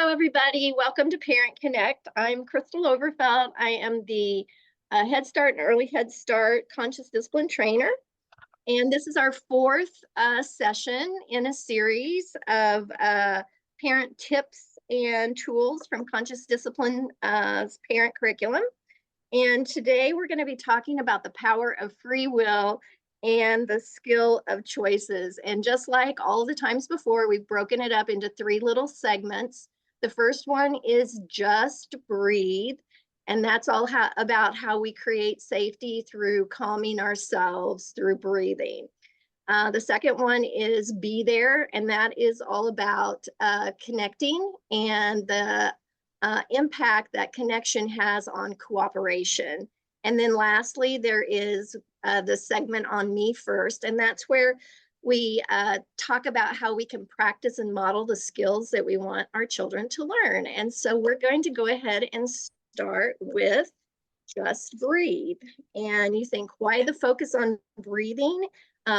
Hello, everybody. Welcome to Parent Connect. I'm Crystal Overfelt. I am the Head Start and Early Head Start Conscious Discipline Trainer. And this is our fourth session in a series of parent tips and tools from Conscious Discipline parent curriculum. And today we're going to be talking about the power of free will and the skill of choices. And just like all the times before, we've broken it up into three little segments. The first one is just breathe. And that's all about how we create safety through calming ourselves through breathing. The second one is be there. And that is all about connecting and the impact that connection has on cooperation. And then lastly, there is the segment on me first, and that's where we talk about how we can practice and model the skills that we want our children to learn. And so we're going to go ahead and start with just breathe. And you think, why the focus on breathing?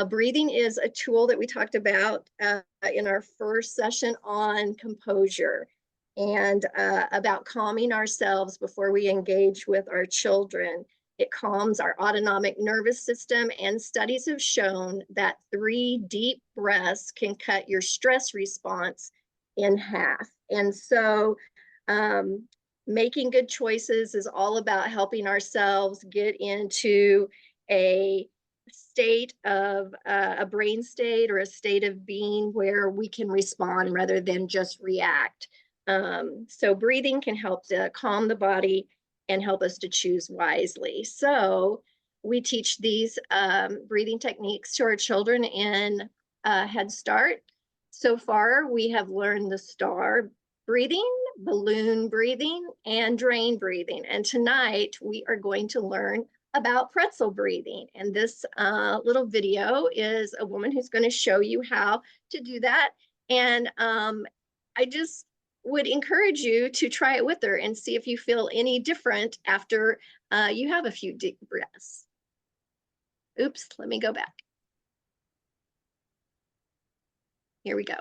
Breathing is a tool that we talked about in our first session on composure and about calming ourselves before we engage with our children. It calms our autonomic nervous system, and studies have shown that 3 deep breaths can cut your stress response in half. And so making good choices is all about helping ourselves get into a state of a brain state or a state of being where we can respond rather than just react. So breathing can help to calm the body and help us to choose wisely. So we teach these breathing techniques to our children in Head Start. So far, we have learned the STAR breathing, balloon breathing, and drain breathing. And tonight, we are going to learn about pretzel breathing. And this little video is a woman who's going to show you how to do that. And I just would encourage you to try it with her and see if you feel any different after you have a few deep breaths. Oops, let me go back. Here we go.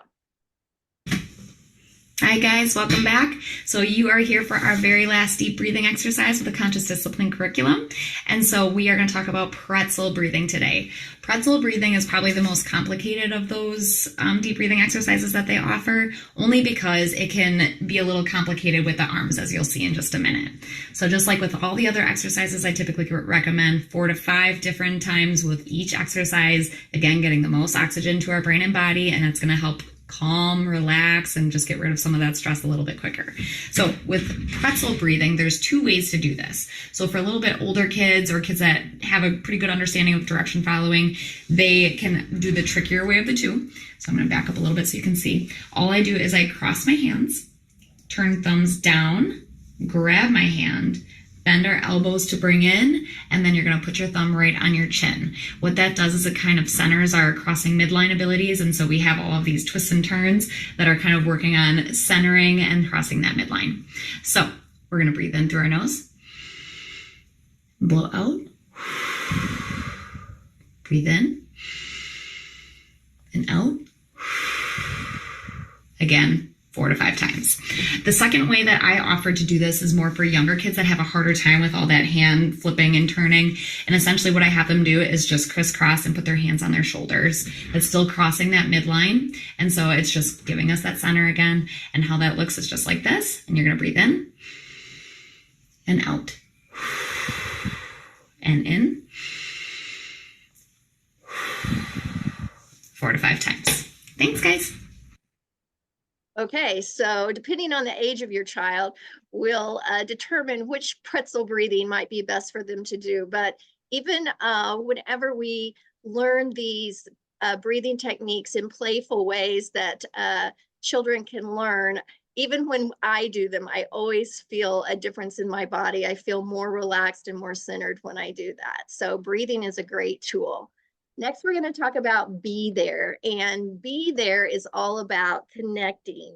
Hi guys, welcome back. So you are here for our very last deep breathing exercise with the Conscious Discipline curriculum. And so we are going to talk about pretzel breathing today. Pretzel breathing is probably the most complicated of those deep breathing exercises that they offer, only because it can be a little complicated with the arms, as you'll see in just a minute. So just like with all the other exercises, I typically recommend 4 to 5 different times with each exercise, again, getting the most oxygen to our brain and body, and it's going to help calm, relax, and just get rid of some of that stress a little bit quicker. So with pretzel breathing, there's 2 ways to do this. So for a little bit older kids or kids that have a pretty good understanding of direction following, they can do the trickier way of the 2. So I'm going to back up a little bit so you can see. All I do is I cross my hands, turn thumbs down, grab my hand, bend our elbows to bring in, and then you're going to put your thumb right on your chin. What that does is it kind of centers our crossing midline abilities, and so we have all of these twists and turns that are kind of working on centering and crossing that midline. So we're going to breathe in through our nose, blow out, breathe in and out. Again, 4 to 5 times. The second way that I offer to do this is more for younger kids that have a harder time with all that hand flipping and turning. And essentially what I have them do is just crisscross and put their hands on their shoulders. It's still crossing that midline. And so it's just giving us that center again. And how that looks is just like this. And you're going to breathe in and out and in 4 to 5 times. Thanks, guys. Okay, so depending on the age of your child, will determine which pretzel breathing might be best for them to do. But even whenever we learn these breathing techniques in playful ways that children can learn, even when I do them, I always feel a difference in my body. I feel more relaxed and more centered when I do that. So breathing is a great tool. Next, we're going to talk about be there. And be there is all about connecting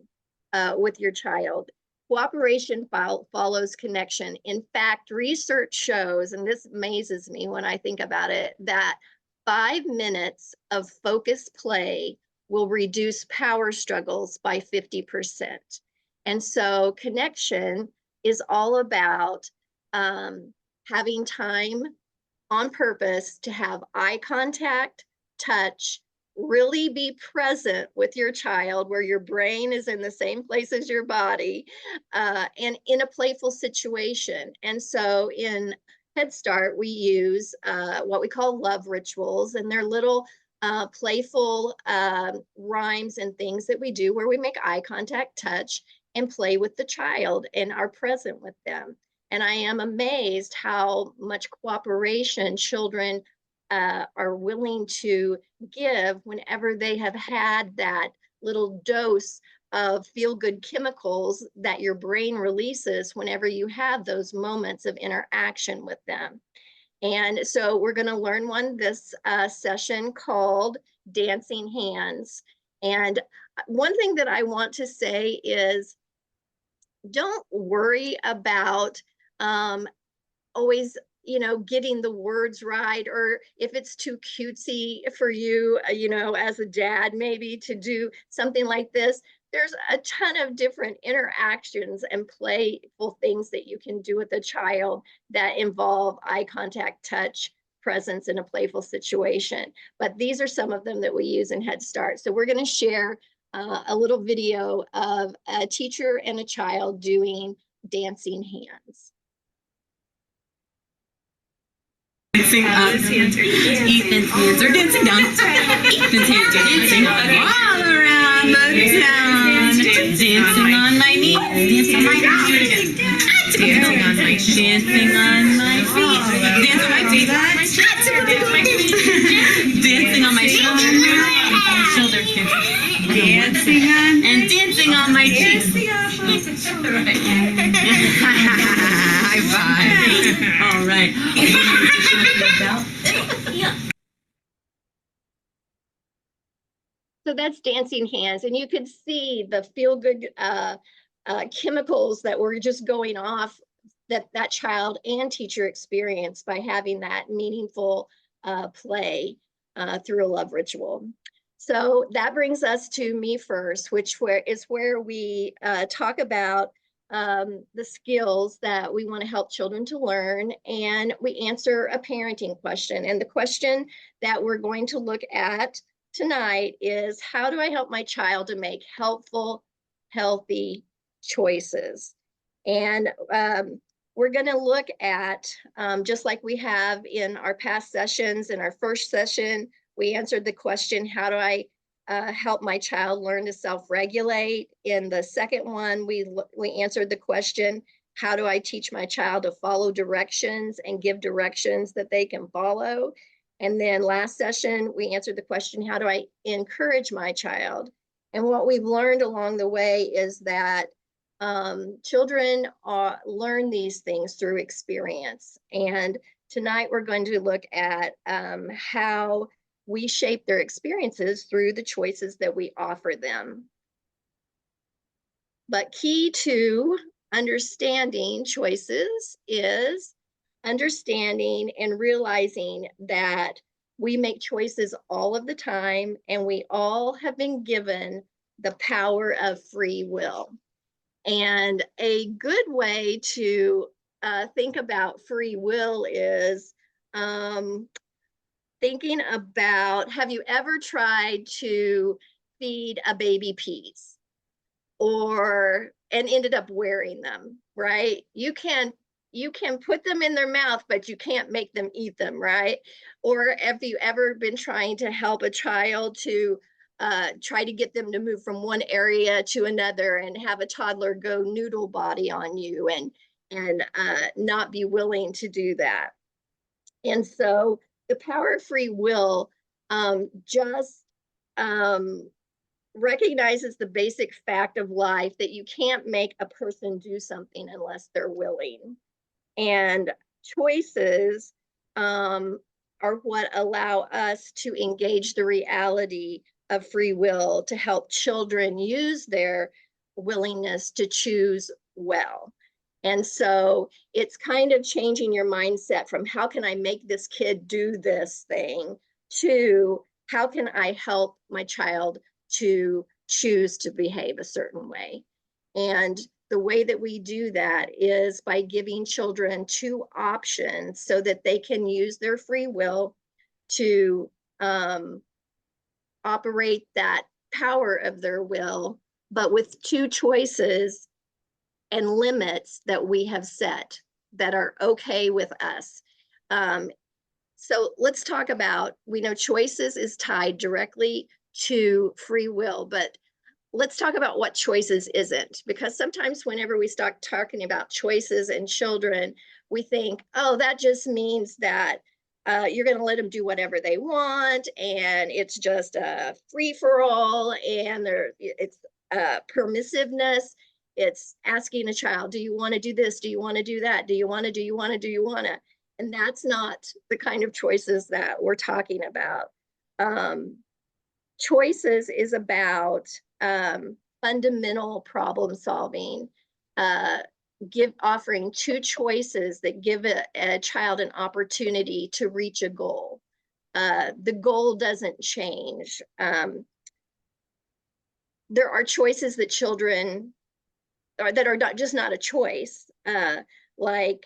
with your child. Cooperation follows connection. In fact, research shows, and this amazes me when I think about it, that 5 minutes of focused play will reduce power struggles by 50%. And so connection is all about having time on purpose to have eye contact, touch, really be present with your child where your brain is in the same place as your body, and in a playful situation. And so in Head Start, we use what we call love rituals, and they're little playful rhymes and things that we do where we make eye contact, touch, and play with the child and are present with them. And I am amazed how much cooperation children are willing to give whenever they have had that little dose of feel-good chemicals that your brain releases whenever you have those moments of interaction with them. And so we're going to learn one this session called Dancing Hands. And one thing that I want to say is don't worry about always, getting the words right, or if it's too cutesy for you, as a dad, maybe to do something like this. There's a ton of different interactions and playful things that you can do with a child that involve eye contact, touch, presence in a playful situation. But these are some of them that we use in Head Start. So we're going to share a little video of a teacher and a child doing dancing hands. Dancing up, Ethan's hands are dancing down. Ethan's hands are dancing all around the town. Dancing on my knees, dancing on my knees, dancing on my feet, dancing on my feet, dancing on my feet, dancing on my shoulders, dancing on and dancing on my cheeks. High five. All right. So that's dancing hands, and you could see the feel-good chemicals that were just going off that child and teacher experienced by having that meaningful play through a love ritual. So that brings us to Me First, which is where we talk about the skills that we want to help children to learn, and we answer a parenting question. And the question that we're going to look at tonight is, how do I help my child to make helpful, healthy choices? And we're going to look at, just like we have in our past sessions. In our first session, we answered the question, how do I help my child learn to self-regulate? In the second one, we answered the question, how do I teach my child to follow directions and give directions that they can follow? And then last session, we answered the question, how do I encourage my child? And what we've learned along the way is that children learn these things through experience. And tonight we're going to look at how we shape their experiences through the choices that we offer them. But key to understanding choices is understanding and realizing that we make choices all of the time, and we all have been given the power of free will. And a good way to think about free will is thinking about, have you ever tried to feed a baby peas and ended up wearing them, right? You can put them in their mouth, but you can't make them eat them, right? Or have you ever been trying to help a child to try to get them to move from one area to another and have a toddler go noodle body on you and not be willing to do that? And so the power of free will just recognizes the basic fact of life that you can't make a person do something unless they're willing. And choices are what allow us to engage the reality of free will to help children use their willingness to choose well. And so it's kind of changing your mindset from how can I make this kid do this thing to how can I help my child to choose to behave a certain way. And the way that we do that is by giving children 2 options so that they can use their free will to operate that power of their will, but with 2 choices and limits that we have set that are okay with us. So let's talk about, we know choices is tied directly to free will, but let's talk about what choices isn't, because sometimes whenever we start talking about choices and children, we think, oh, that just means that you're going to let them do whatever they want, and it's just a free for all, and it's permissiveness. It's asking a child, do you want to do this? Do you want to do that? Do you want to? Do you want to? Do you want to? And that's not the kind of choices that we're talking about. Choices is about fundamental problem solving, offering 2 choices that give a child an opportunity to reach a goal. The goal doesn't change. There are choices that children that are not a choice, like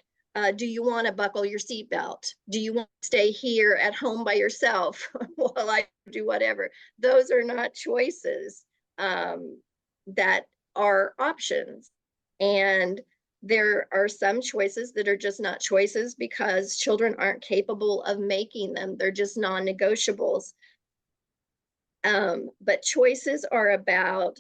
do you want to buckle your seatbelt? Do you want to stay here at home by yourself while I do whatever? Those are not choices. That are options. And there are some choices that are just not choices because children aren't capable of making them. They're just non-negotiables. But choices are about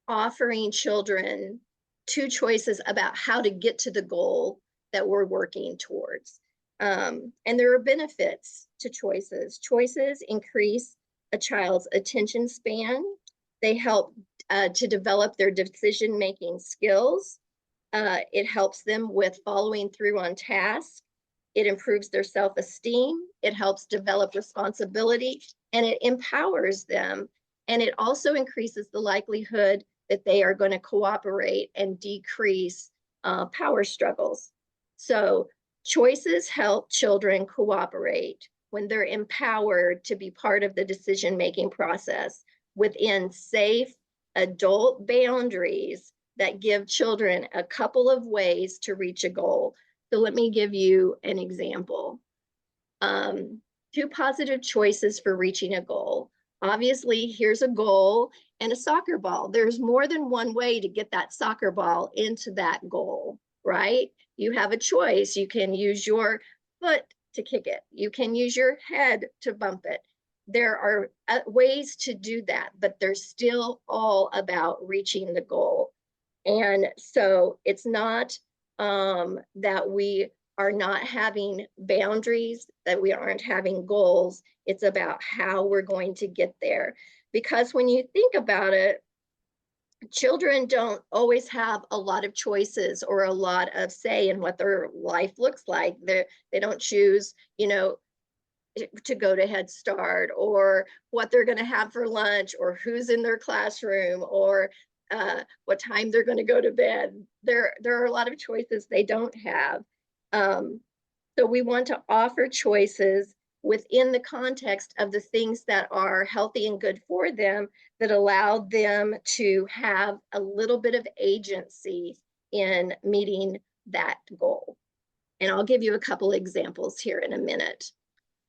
offering children 2 choices about how to get to the goal that we're working towards. And there are benefits to choices. Choices increase a child's attention span. They help to develop their decision-making skills. It helps them with following through on tasks. It improves their self-esteem. It helps develop responsibility, and it empowers them. And it also increases the likelihood that they are going to cooperate and decrease power struggles. So choices help children cooperate when they're empowered to be part of the decision-making process within safe adult boundaries that give children a couple of ways to reach a goal. So let me give you an example. 2 positive choices for reaching a goal. Obviously, here's a goal and a soccer ball. There's more than one way to get that soccer ball into that goal, right? You have a choice. You can use your foot to kick it. You can use your head to bump it. There are ways to do that, but they're still all about reaching the goal. And so it's not that we are not having boundaries, that we aren't having goals. It's about how we're going to get there. Because when you think about it, children don't always have a lot of choices or a lot of say in what their life looks like. They don't choose, to go to Head Start, or what they're going to have for lunch, or who's in their classroom, or what time they're going to go to bed. There are a lot of choices they don't have. So we want to offer choices within the context of the things that are healthy and good for them, that allow them to have a little bit of agency in meeting that goal. And I'll give you a couple examples here in a minute.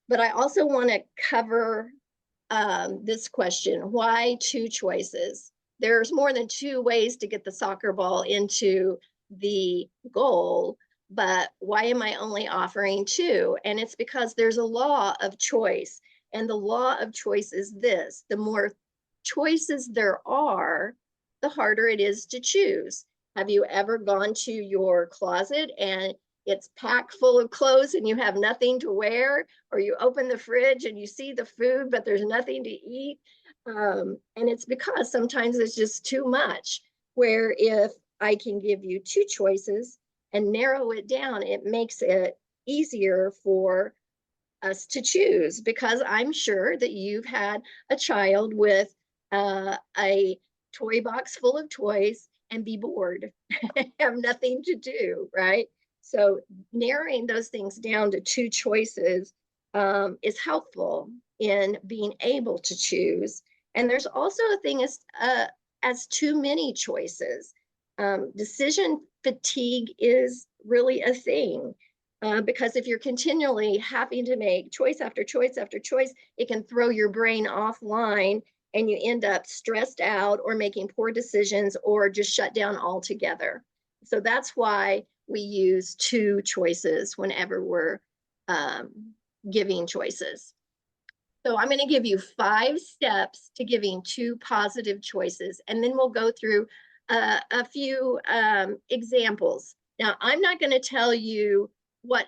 But I also want to cover this question: why 2 choices? There's more than 2 ways to get the soccer ball into the goal, but why am I only offering 2? And it's because there's a law of choice. And the law of choice is this: the more choices there are, the harder it is to choose. Have you ever gone to your closet and it's packed full of clothes and you have nothing to wear? Or you open the fridge and you see the food, but there's nothing to eat? And it's because sometimes it's just too much, where if I can give you 2 choices and narrow it down, it makes it easier for us to choose. Because I'm sure that you've had a child with a toy box full of toys and be bored, have nothing to do, right? So narrowing those things down to 2 choices is helpful in being able to choose. And there's also a thing as too many choices. Decision fatigue is really a thing. Because if you're continually having to make choice after choice after choice, it can throw your brain offline and you end up stressed out or making poor decisions or just shut down altogether. So that's why we use 2 choices whenever we're giving choices. So I'm going to give you 5 steps to giving 2 positive choices, and then we'll go through a few examples. Now, I'm not going to tell you what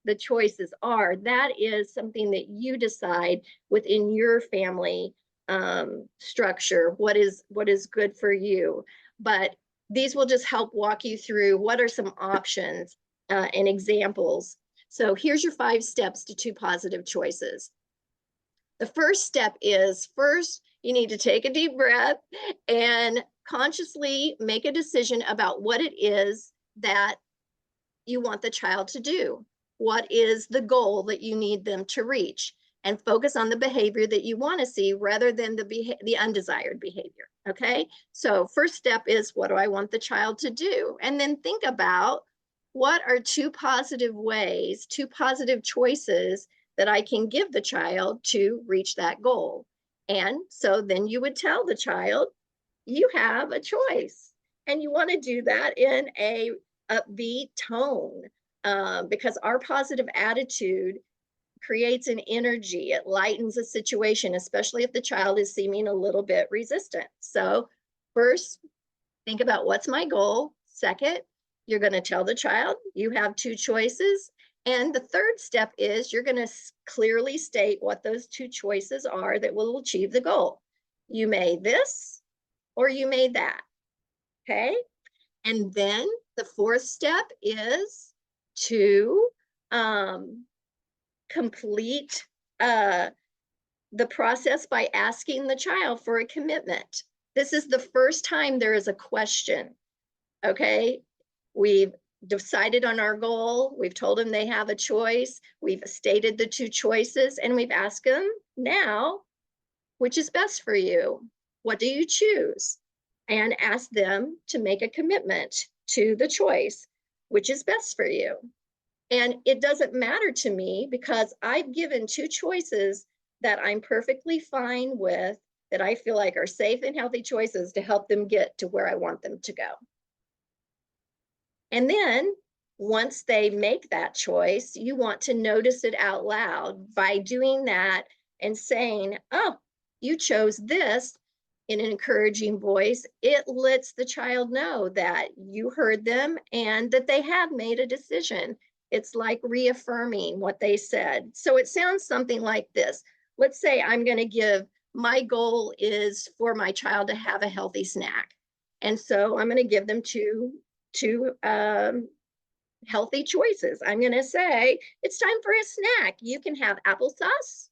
the choices are. That is something that you decide within your family structure, what is good for you. But these will just help walk you through what are some options and examples. So here's your 5 steps to 2 positive choices. The first step is, first, you need to take a deep breath and consciously make a decision about what it is that you want the child to do. What is the goal that you need them to reach? And focus on the behavior that you want to see rather than the undesired behavior. Okay, so first step is, what do I want the child to do? And then think about, what are 2 positive ways, 2 positive choices that I can give the child to reach that goal? And so then you would tell the child, you have a choice, and you want to do that in a upbeat tone, because our positive attitude creates an energy. It lightens a situation, especially if the child is seeming a little bit resistant. So first, think about, what's my goal? Second, you're going to tell the child you have 2 choices. And the third step is, you're going to clearly state what those 2 choices are that will achieve the goal. You may this, or you may that. Okay. And then the 4th step is to complete the process by asking the child for a commitment. This is the first time there is a question. Okay, we've decided on our goal. We've told them they have a choice. We've stated the 2 choices, and we've asked them, now, which is best for you? What do you choose? And ask them to make a commitment to the choice, which is best for you. And it doesn't matter to me, because I've given 2 choices that I'm perfectly fine with, that I feel like are safe and healthy choices to help them get to where I want them to go. And then once they make that choice, you want to notice it out loud by doing that and saying, oh, you chose this, in an encouraging voice. It lets the child know that you heard them and that they have made a decision. It's like reaffirming what they said. So it sounds something like this. Let's say I'm going to give, my goal is for my child to have a healthy snack. And so I'm going to give them two healthy choices. I'm going to say, it's time for a snack. You can have applesauce,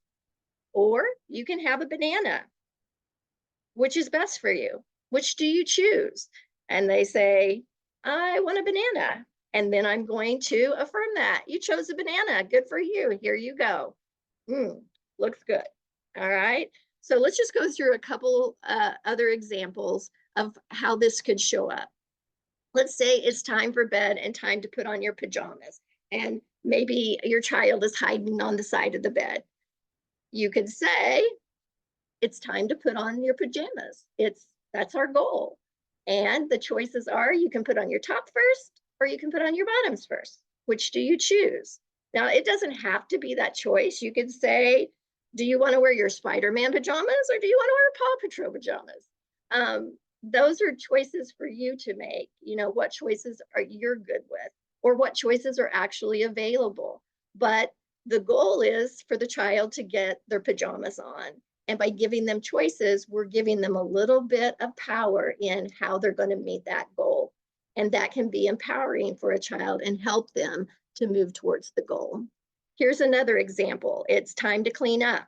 or you can have a banana. Which is best for you? Which do you choose? And they say, I want a banana. And then I'm going to affirm that. You chose a banana. Good for you. Here you go. Looks good. All right. So let's just go through a couple other examples of how this could show up. Let's say it's time for bed and time to put on your pajamas. And maybe your child is hiding on the side of the bed. You could say, it's time to put on your pajamas. That's our goal. And the choices are, you can put on your top first, or you can put on your bottoms first. Which do you choose? Now, it doesn't have to be that choice. You could say, do you want to wear your Spider-Man pajamas, or do you want to wear Paw Patrol pajamas? Those are choices for you to make. You know, what choices are you're good with, or what choices are actually available. But the goal is for the child to get their pajamas on. And by giving them choices, we're giving them a little bit of power in how they're going to meet that goal. And that can be empowering for a child and help them to move towards the goal. Here's another example. It's time to clean up.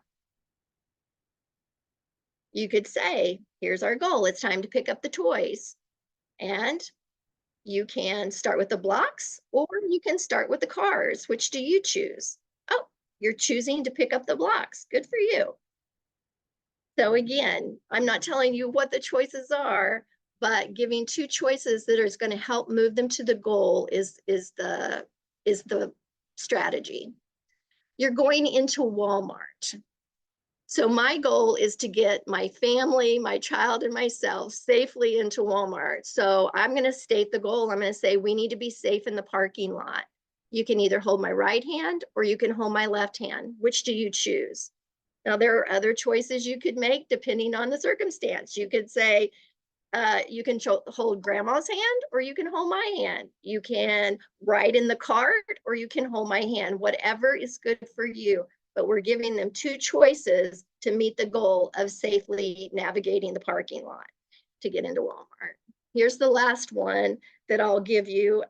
You could say, here's our goal. It's time to pick up the toys. And you can start with the blocks, or you can start with the cars. Which do you choose? Oh, you're choosing to pick up the blocks. Good for you. So again, I'm not telling you what the choices are, but giving two choices that is going to help move them to the goal is the strategy. You're going into Walmart. So my goal is to get my family, my child, and myself safely into Walmart. So I'm going to state the goal. I'm going to say we need to be safe in the parking lot. You can either hold my right hand or you can hold my left hand. Which do you choose? Now, there are other choices you could make depending on the circumstance. You could say, you can hold grandma's hand or you can hold my hand. You can ride in the cart or you can hold my hand, whatever is good for you. But we're giving them two choices to meet the goal of safely navigating the parking lot to get into Walmart. Here's the last one that I'll give you.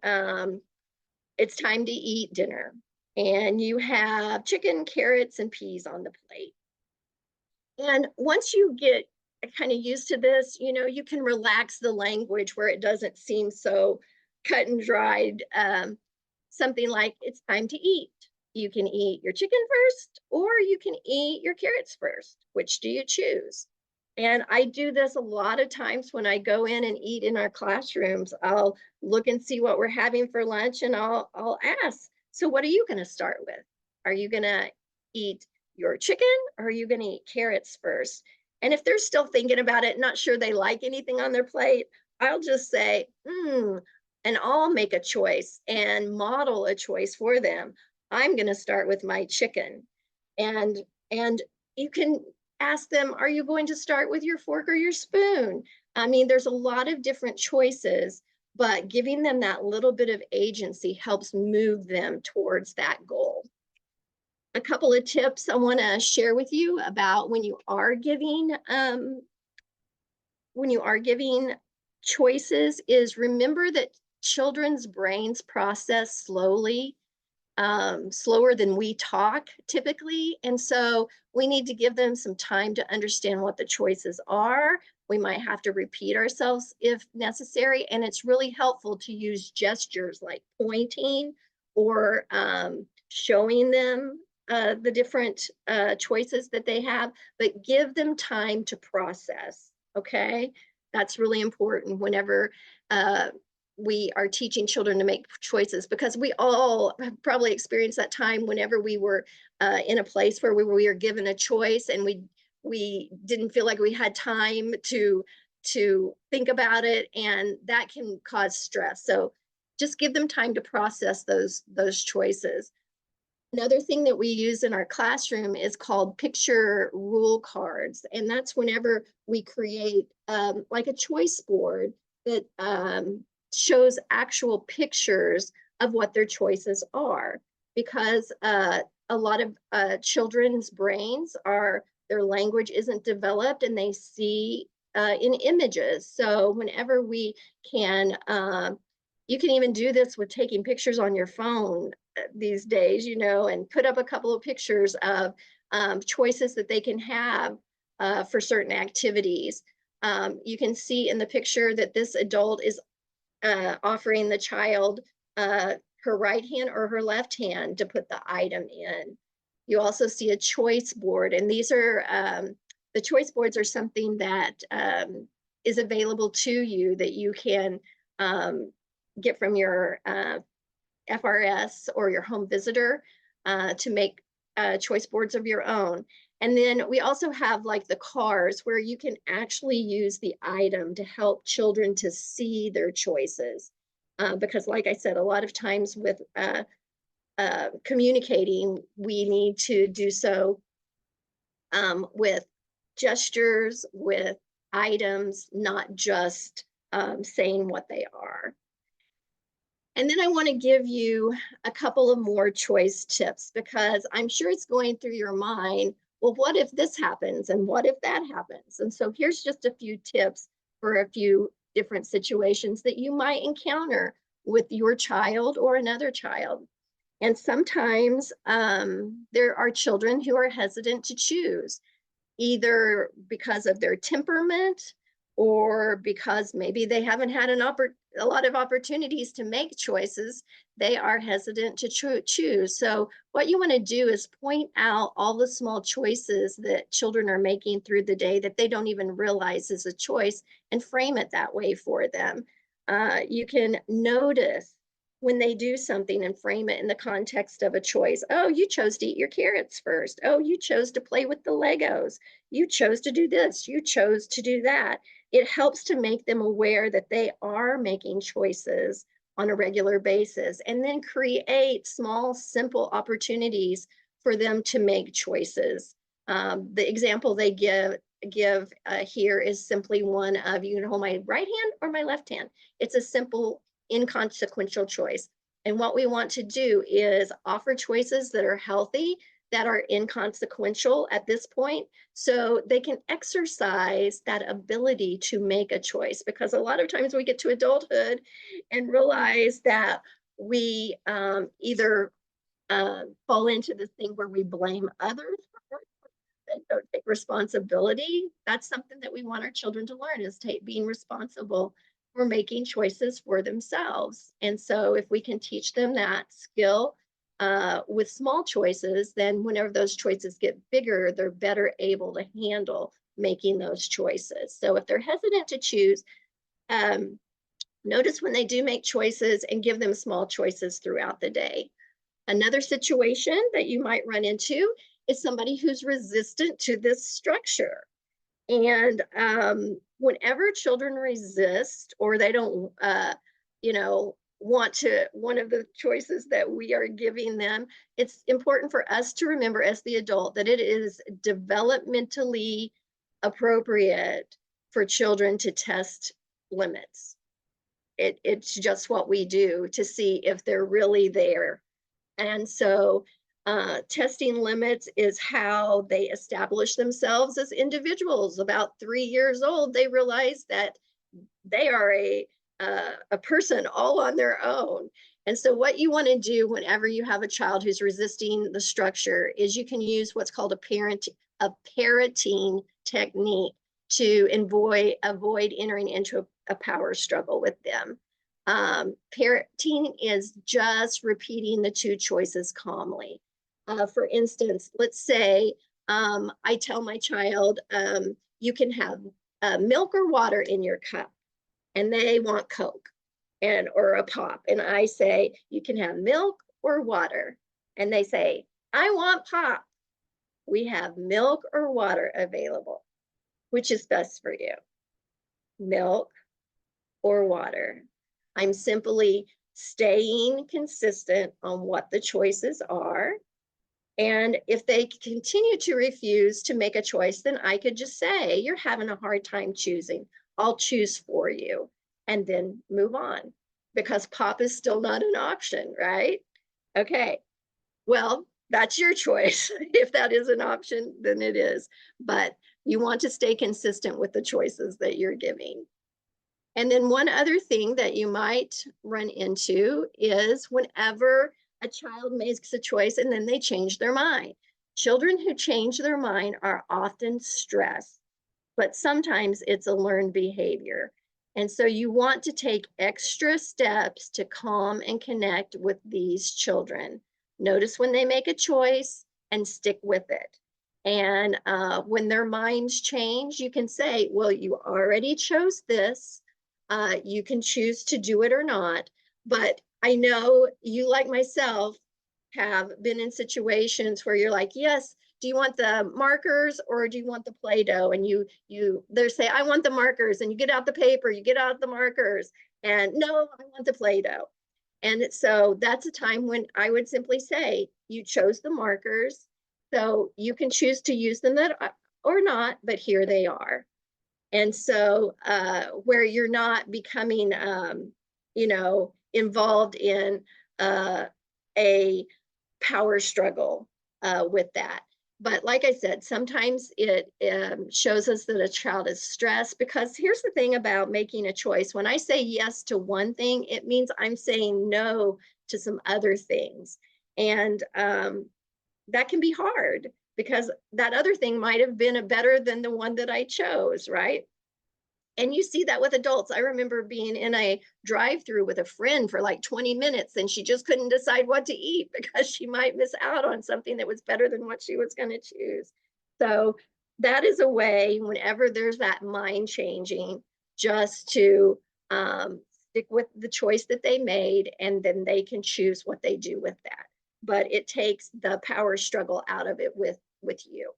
It's time to eat dinner. And you have chicken, carrots, and peas on the plate. And once you get kind of used to this, you know, you can relax the language where it doesn't seem so cut and dried. Something like, it's time to eat. You can eat your chicken first, or you can eat your carrots first. Which do you choose? And I do this a lot of times when I go in and eat in our classrooms. I'll look and see what we're having for lunch, and I'll ask, so what are you going to start with? Are you going to eat your chicken, or are you going to eat carrots first? And if they're still thinking about it, not sure they like anything on their plate, I'll just say, and I'll make a choice and model a choice for them. I'm going to start with my chicken. And you can ask them, are you going to start with your fork or your spoon? I mean, there's a lot of different choices, but giving them that little bit of agency helps move them towards that goal. A couple of tips I want to share with you about when you are giving choices is remember that children's brains process slowly, slower than we talk typically. And so we need to give them some time to understand what the choices are. We might have to repeat ourselves if necessary. And it's really helpful to use gestures like pointing or showing them the different choices that they have, but give them time to process, okay? That's really important whenever we are teaching children to make choices, because we all have probably experienced that time whenever we were in a place where we were given a choice and we didn't feel like we had time to think about it, and that can cause stress. So just give them time to process those choices. Another thing that we use in our classroom is called picture rule cards. And that's whenever we create like a choice board that shows actual pictures of what their choices are. Because a lot of children's brains their language isn't developed and they see in images. So whenever we can, you can even do this with taking pictures on your phone these days, you know, and put up a couple of pictures of choices that they can have for certain activities. You can see in the picture that this adult is offering the child her right hand or her left hand to put the item in. You also see a choice board, and these are the choice boards are something that is available to you that you can get from your FRS or your home visitor to make choice boards of your own. And then we also have like the cars where you can actually use the item to help children to see their choices. Because like I said, a lot of times with communicating, we need to do so with gestures, with items, not just saying what they are. And then I want to give you a couple of more choice tips, because I'm sure it's going through your mind, well, what if this happens? And what if that happens? And so here's just a few tips for a few different situations that you might encounter with your child or another child. And sometimes there are children who are hesitant to choose, either because of their temperament or because maybe they haven't had a lot of opportunities to make choices, they are hesitant to choose. So what you want to do is point out all the small choices that children are making through the day that they don't even realize is a choice, and frame it that way for them. You can notice when they do something and frame it in the context of a choice. Oh, you chose to eat your carrots first. Oh, you chose to play with the Legos. You chose to do this. You chose to do that. It helps to make them aware that they are making choices on a regular basis, and then create small, simple opportunities for them to make choices. The example they give here is simply one of, you can hold my right hand or my left hand. It's a simple, inconsequential choice. And what we want to do is offer choices that are healthy, that are inconsequential at this point, so they can exercise that ability to make a choice. Because a lot of times we get to adulthood and realize that we either fall into this thing where we blame others and don't take responsibility. That's something that we want our children to learn, is being responsible for making choices for themselves. And so if we can teach them that skill with small choices, then whenever those choices get bigger, they're better able to handle making those choices. So if they're hesitant to choose, notice when they do make choices and give them small choices throughout the day. Another situation that you might run into is somebody who's resistant to this structure. And whenever children resist, or they don't, want to, one of the choices that we are giving them, it's important for us to remember as the adult that it is developmentally appropriate for children to test limits. It's just what we do to see if they're really there. And so testing limits is how they establish themselves as individuals. About 3 years old, they realize that they are a person all on their own. And so what you want to do whenever you have a child who's resisting the structure is you can use what's called a parroting technique to avoid entering into a power struggle with them. Parroting is just repeating the two choices calmly. For instance, let's say I tell my child, you can have milk or water in your cup, and they want Coke or a pop. And I say, you can have milk or water. And they say, I want pop. We have milk or water available. Which is best for you? Milk or water? I'm simply staying consistent on what the choices are. And if they continue to refuse to make a choice, then I could just say, you're having a hard time choosing. I'll choose for you, and then move on, because pop is still not an option, right? Okay, well, that's your choice. If that is an option, then it is. But you want to stay consistent with the choices that you're giving. And then one other thing that you might run into is whenever a child makes a choice and then they change their mind. Children who change their mind are often stressed, but sometimes it's a learned behavior. And so you want to take extra steps to calm and connect with these children. Notice when they make a choice and stick with it. And when their minds change, you can say, well, you already chose this. You can choose to do it or not. But I know you, like myself, have been in situations where you're like, yes, do you want the markers or do you want the Play-Doh? And they say, I want the markers, and you get out the paper, you get out the markers, and no, I want the Play-Doh. And so that's a time when I would simply say, you chose the markers, so you can choose to use them or not, but here they are. And so where you're not becoming, involved in a power struggle with that. But like I said, sometimes it shows us that a child is stressed, because here's the thing about making a choice. When I say yes to one thing, it means I'm saying no to some other things. And that can be hard, because that other thing might have been better than the one that I chose, right? And you see that with adults. I remember being in a drive-through with a friend for like 20 minutes and she just couldn't decide what to eat because she might miss out on something that was better than what she was going to choose. So that is a way, whenever there's that mind changing, just to stick with the choice that they made, and then they can choose what they do with that. But it takes the power struggle out of it with you.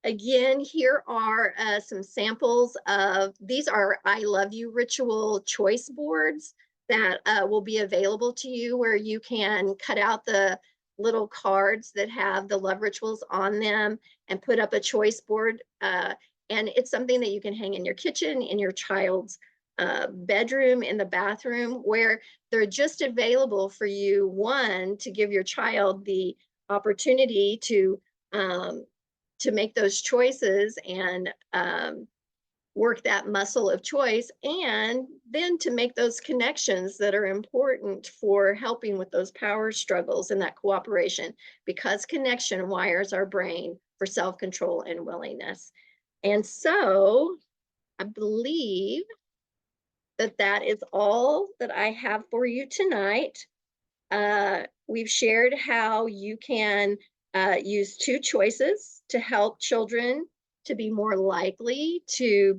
Again, here are some samples of, these are I love you ritual choice boards that will be available to you, where you can cut out the little cards that have the love rituals on them and put up a choice board. And it's something that you can hang in your kitchen, in your child's bedroom, in the bathroom, where they're just available for you, one, to give your child the opportunity to make those choices and work that muscle of choice, and then to make those connections that are important for helping with those power struggles and that cooperation, because connection wires our brain for self-control and willingness. And so I believe that that is all that I have for you tonight. We've shared how you can use two choices to help children to be more likely to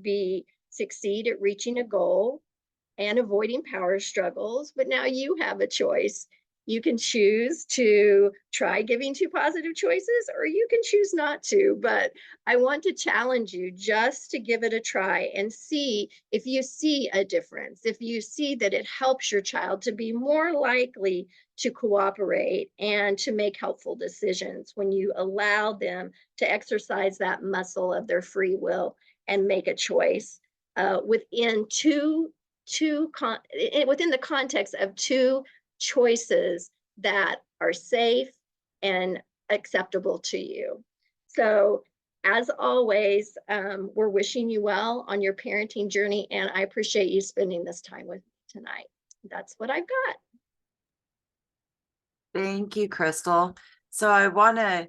succeed at reaching a goal and avoiding power struggles. But now you have a choice. You can choose to try giving two positive choices, or you can choose not to. But I want to challenge you just to give it a try and see if you see a difference, if you see that it helps your child to be more likely to cooperate and to make helpful decisions when you allow them to exercise that muscle of their free will and make a choice within within the context of two choices that are safe and acceptable to you. So as always, we're wishing you well on your parenting journey, and I appreciate you spending this time with me tonight. That's what I've got. Thank you, Crystal. So I want to